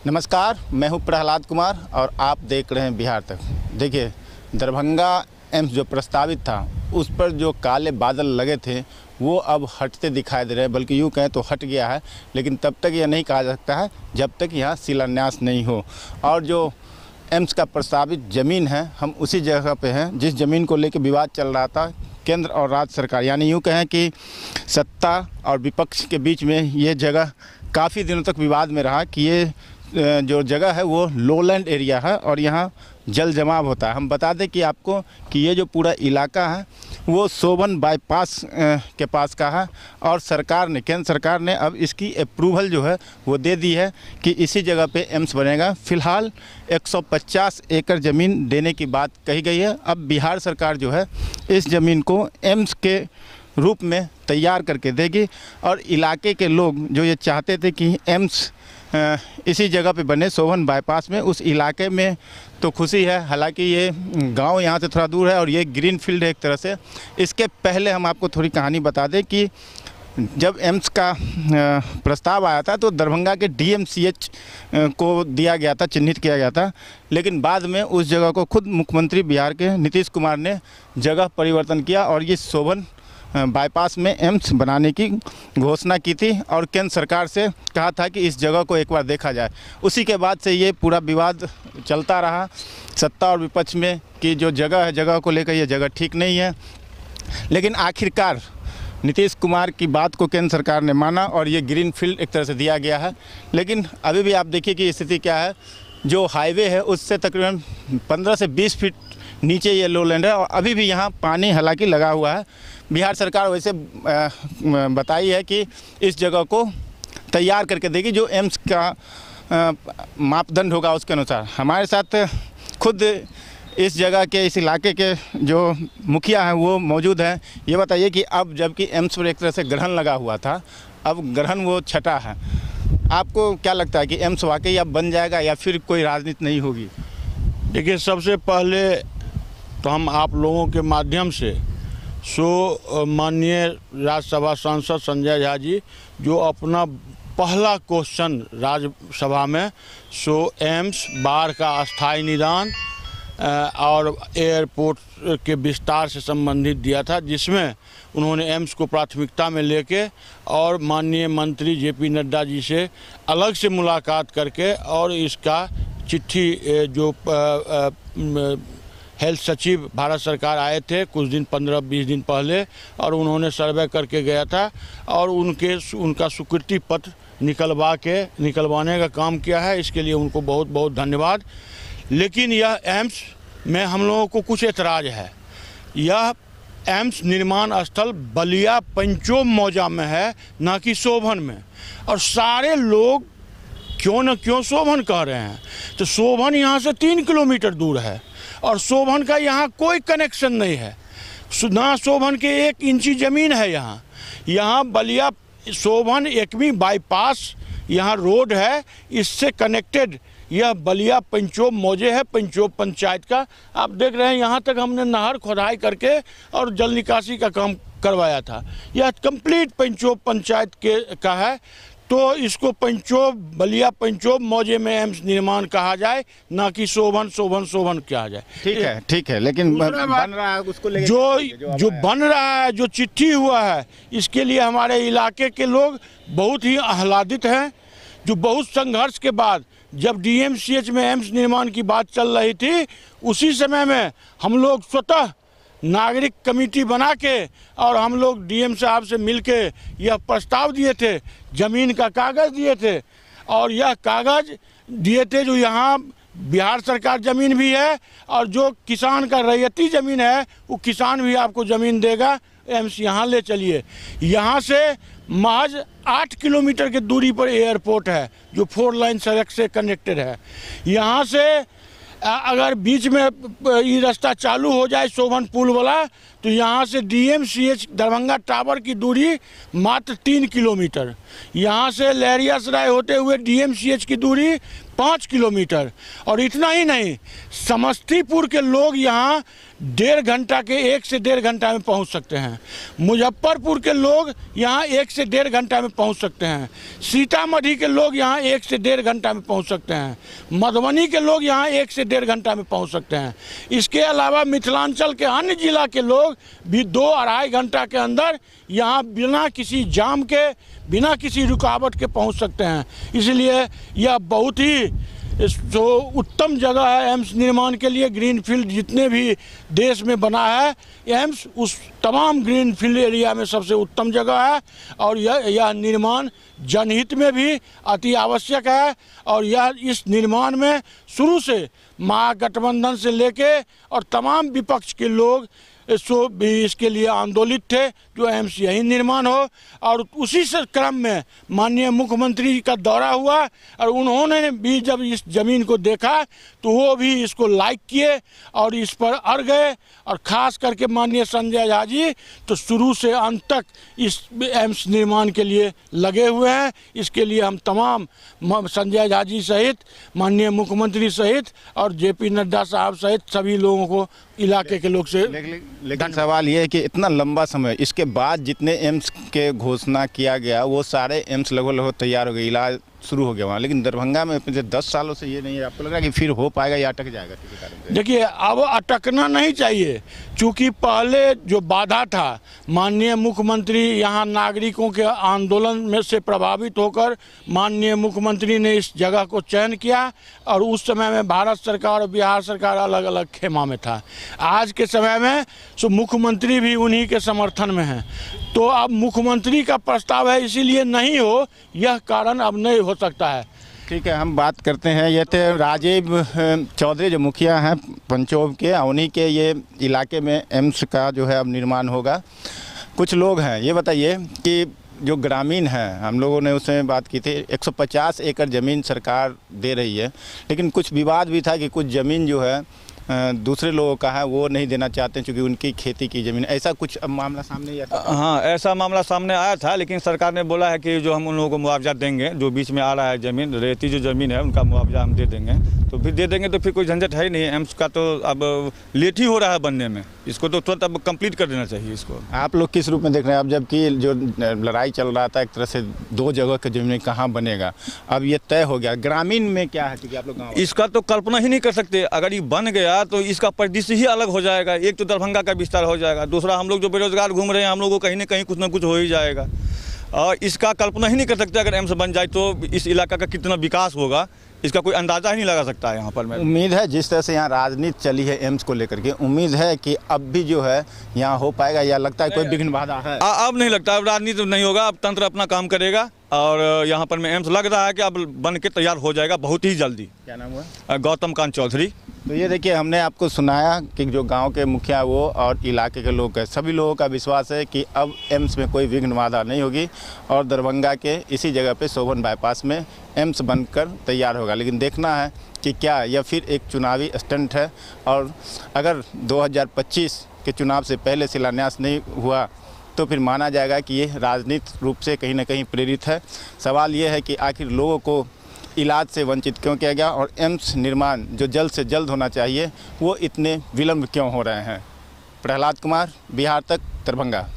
नमस्कार, मैं हूं प्रहलाद कुमार और आप देख रहे हैं बिहार तक। देखिए, दरभंगा एम्स जो प्रस्तावित था उस पर जो काले बादल लगे थे वो अब हटते दिखाई दे रहे हैं, बल्कि यूँ कहें तो हट गया है। लेकिन तब तक यह नहीं कहा जा सकता है जब तक यहाँ शिलान्यास नहीं हो। और जो एम्स का प्रस्तावित ज़मीन है, हम उसी जगह पे हैं जिस ज़मीन को लेकर विवाद चल रहा था केंद्र और राज्य सरकार, यानी यूँ कहें कि सत्ता और विपक्ष के बीच में ये जगह काफ़ी दिनों तक विवाद में रहा कि ये जो जगह है वो लोलैंड एरिया है और यहाँ जल जमाव होता है। हम बता दें कि आपको कि ये जो पूरा इलाका है वो सोबन बाईपास के पास का है और सरकार ने, केंद्र सरकार ने अब इसकी अप्रूवल जो है वो दे दी है कि इसी जगह पे एम्स बनेगा। फ़िलहाल 150 एकड़ ज़मीन देने की बात कही गई है। अब बिहार सरकार जो है इस ज़मीन को एम्स के रूप में तैयार करके देगी और इलाके के लोग जो ये चाहते थे कि एम्स इसी जगह पे बने सोबन बाईपास में, उस इलाके में तो खुशी है। हालांकि ये गांव यहाँ से थोड़ा दूर है और ये ग्रीन फील्ड है एक तरह से। इसके पहले हम आपको थोड़ी कहानी बता दें कि जब एम्स का प्रस्ताव आया था तो दरभंगा के DMCH को दिया गया था, चिन्हित किया गया था। लेकिन बाद में उस जगह को खुद मुख्यमंत्री बिहार के नीतीश कुमार ने जगह परिवर्तन किया और ये सोबन बाईपास में एम्स बनाने की घोषणा की थी और केंद्र सरकार से कहा था कि इस जगह को एक बार देखा जाए। उसी के बाद से ये पूरा विवाद चलता रहा सत्ता और विपक्ष में कि जो जगह है, जगह को लेकर ये जगह ठीक नहीं है। लेकिन आखिरकार नीतीश कुमार की बात को केंद्र सरकार ने माना और ये ग्रीन फील्ड एक तरह से दिया गया है। लेकिन अभी भी आप देखिए कि स्थिति क्या है। जो हाईवे है उससे तकरीबन 15 से 20 फीट नीचे ये लोलैंड है और अभी भी यहाँ पानी हालांकि लगा हुआ है। बिहार सरकार वैसे बताई है कि इस जगह को तैयार करके देगी जो एम्स का मापदंड होगा उसके अनुसार। हमारे साथ खुद इस जगह के, इस इलाके के जो मुखिया हैं वो मौजूद हैं। ये बताइए कि अब जबकि एम्स पर एक तरह से ग्रहण लगा हुआ था, अब ग्रहण वो छटा है, आपको क्या लगता है कि एम्स वाकई अब बन जाएगा या फिर कोई राजनीति नहीं होगी? देखिए, सबसे पहले तो हम आप लोगों के माध्यम से माननीय राज्यसभा सांसद संजय झा जी जो अपना पहला क्वेश्चन राज्यसभा में एम्स, बाढ़ का अस्थायी निदान और एयरपोर्ट के विस्तार से संबंधित दिया था, जिसमें उन्होंने एम्स को प्राथमिकता में लेके और माननीय मंत्री JP नड्डा जी से अलग से मुलाकात करके और इसका चिट्ठी जो हेल्थ सचिव भारत सरकार आए थे कुछ दिन 15-20 दिन पहले और उन्होंने सर्वे करके गया था और उनका स्वीकृति पत्र निकलवाने का काम किया है। इसके लिए उनको बहुत बहुत धन्यवाद। लेकिन यह एम्स में हम लोगों को कुछ एतराज़ है। यह एम्स निर्माण स्थल बलिया पंचोम मौजा में है, ना कि सोबन में। और सारे लोग क्यों न क्यों सोबन कह रहे हैं, तो सोबन यहाँ से 3 किलोमीटर दूर है और सोबन का यहाँ कोई कनेक्शन नहीं है, ना सोबन के 1 इंची ज़मीन है यहाँ बलिया सोबन एकमी बाईपास यहाँ रोड है, इससे कनेक्टेड यह बलिया पंचोम मौजे है, पंचोम पंचायत का। आप देख रहे हैं यहाँ तक हमने नहर खोदाई करके और जल निकासी का काम करवाया था। यह कंप्लीट पंचोम पंचायत का है, तो इसको बलिया पंचोम मौजे में एम्स निर्माण कहा जाए, ना कि सोबन कहा जाए। ठीक है, लेकिन बन रहा है उसको लेके जो बन रहा है, जो चिट्ठी हुआ है, इसके लिए हमारे इलाके के लोग बहुत ही आह्लादित हैं। जो बहुत संघर्ष के बाद जब DMCH में एम्स निर्माण की बात चल रही थी, उसी समय में हम लोग स्वतः नागरिक कमेटी बना के और हम लोग DM साहब से मिलके यह प्रस्ताव दिए थे, ज़मीन का कागज़ दिए थे और यह कागज़ दिए थे जो यहाँ बिहार सरकार ज़मीन भी है और जो किसान का रैयती ज़मीन है वो किसान भी आपको ज़मीन देगा। एम्स यहाँ ले चलिए। यहाँ से महज 8 किलोमीटर की दूरी पर एयरपोर्ट है जो 4 लाइन सड़क से कनेक्टेड है। यहाँ से अगर बीच में ये रास्ता चालू हो जाए सोबन पुल वाला, तो यहाँ से DMCH दरभंगा टावर की दूरी मात्र 3 किलोमीटर। यहाँ से लहरियासराय होते हुए DMCH की दूरी 5 किलोमीटर। और इतना ही नहीं, समस्तीपुर के लोग यहाँ 1.5 घंटा के 1 से 1.5 घंटा में पहुँच सकते हैं। मुजफ्फरपुर के लोग यहाँ 1 से 1.5 घंटा में पहुँच सकते हैं। सीतामढ़ी के लोग यहाँ 1 से 1.5 घंटा में पहुँच सकते हैं। मधुबनी के लोग यहाँ 1 से 1.5 घंटा में पहुँच सकते हैं। इसके अलावा मिथिलांचल के अन्य जिला के लोग भी 2-2.5 घंटा के अंदर यहाँ बिना किसी जाम के, बिना किसी रुकावट के पहुँच सकते हैं। इसलिए यह बहुत ही जो उत्तम जगह है एम्स निर्माण के लिए। ग्रीनफील्ड जितने भी देश में बना है, एम्स उस तमाम ग्रीनफील्ड एरिया में सबसे उत्तम जगह है। और यह निर्माण जनहित में भी अति आवश्यक है। और यह इस निर्माण में शुरू से महागठबंधन से लेके और तमाम विपक्ष के लोग भी इसके लिए आंदोलित थे, जो एम्स यही निर्माण हो। और उसी से क्रम में माननीय मुख्यमंत्री का दौरा हुआ और उन्होंने भी जब इस ज़मीन को देखा तो वो भी इसको लाइक किए और इस पर अड़ गए। और ख़ास करके माननीय संजय झा जी तो शुरू से अंत तक इस एम्स निर्माण के लिए लगे हुए हैं। इसके लिए हम तमाम संजय झा जी सहित, माननीय मुख्यमंत्री सहित और JP नड्डा साहब सहित सभी लोगों को, इलाके के लोग से। लेकिन सवाल ये है कि इतना लंबा समय इसके बाद जितने एम्स के घोषणा किया गया वो सारे एम्स लगभग तैयार हो गए, इलाज शुरू हो गया वहाँ, लेकिन दरभंगा में पिछले 10 सालों से ये नहीं है। आपको लग रहा है कि फिर हो पाएगा या अटक जाएगा? देखिए, अब अटकना नहीं चाहिए, क्योंकि पहले जो बाधा था, माननीय मुख्यमंत्री यहाँ नागरिकों के आंदोलन में से प्रभावित होकर माननीय मुख्यमंत्री ने इस जगह को चयन किया। और उस समय में भारत सरकार और बिहार सरकार अलग अलग खेमा में था। आज के समय में सो मुख्यमंत्री भी उन्हीं के समर्थन में हैं। तो अब मुख्यमंत्री का प्रस्ताव है, इसीलिए नहीं हो, यह कारण अब नहीं हो सकता है। ठीक है, हम बात करते हैं। ये थे राजीव चौधरी जो मुखिया हैं पंचोब के, उन्हीं के ये इलाके में एम्स का जो है अब निर्माण होगा। कुछ लोग हैं, ये बताइए कि जो ग्रामीण हैं, हम लोगों ने उसमें बात की थी, 150 एकड़ ज़मीन सरकार दे रही है, लेकिन कुछ विवाद भी था कि कुछ ज़मीन जो है दूसरे लोगों का है, वो नहीं देना चाहते क्योंकि उनकी खेती की ज़मीन, ऐसा कुछ अब मामला सामने आया था? हाँ, ऐसा मामला सामने आया था, लेकिन सरकार ने बोला है कि जो हम उन लोगों को मुआवजा देंगे, जो बीच में आ रहा है ज़मीन, रेती जो ज़मीन है उनका मुआवजा हम दे देंगे। तो फिर दे देंगे तो फिर कोई झंझट है ही नहीं। एम्स का तो अब लेट ही हो रहा है बनने में, इसको तो तुरंत अब कंप्लीट कर देना चाहिए इसको। आप लोग किस रूप में देख रहे हैं अब, जबकि जो लड़ाई चल रहा था एक तरह से 2 जगह के ज़मीन कहाँ बनेगा, अब ये तय हो गया। ग्रामीण में क्या है, क्योंकि आप लोग इसका तो कल्पना ही नहीं कर सकते। अगर ये बन गया तो इसका परिदृश्य ही अलग हो जाएगा। एक तो दरभंगा का विस्तार हो जाएगा, दूसरा हम लोग जो बेरोजगार घूम रहे हैं, हम लोगों को कहीं ना कहीं कुछ ना कुछ हो ही जाएगा। और इसका कल्पना ही नहीं कर सकते अगर एम्स बन जाए तो इस इलाका का कितना विकास होगा, इसका कोई अंदाज़ा ही नहीं लगा सकता है यहाँ पर। मैं उम्मीद है जिस तरह से यहाँ राजनीति चली है एम्स को लेकर के, उम्मीद है कि अब भी जो है यहाँ हो पाएगा, या लगता है कोई विघ्न बाधा है? अब नहीं लगता, अब राजनीति नहीं होगा, अब तंत्र अपना काम करेगा। और यहाँ पर में एम्स लग रहा है कि अब बन के तैयार हो जाएगा बहुत ही जल्दी। क्या नाम हुआ? गौतम कांत चौधरी। तो ये देखिए, हमने आपको सुनाया कि जो गांव के मुखिया वो और इलाके के लोग हैं, सभी लोगों का विश्वास है कि अब एम्स में कोई विघ्न बाधा नहीं होगी और दरभंगा के इसी जगह पे शोभन बाईपास में एम्स बनकर तैयार होगा। लेकिन देखना है कि क्या यह फिर एक चुनावी स्टंट है, और अगर 2025 के चुनाव से पहले शिलान्यास नहीं हुआ तो फिर माना जाएगा कि ये राजनीतिक रूप से कहीं ना कहीं प्रेरित है। सवाल ये है कि आखिर लोगों को इलाज से वंचित क्यों किया गया, और एम्स निर्माण जो जल्द से जल्द होना चाहिए वो इतने विलंब क्यों हो रहे हैं। प्रहलाद कुमार, बिहार तक, दरभंगा।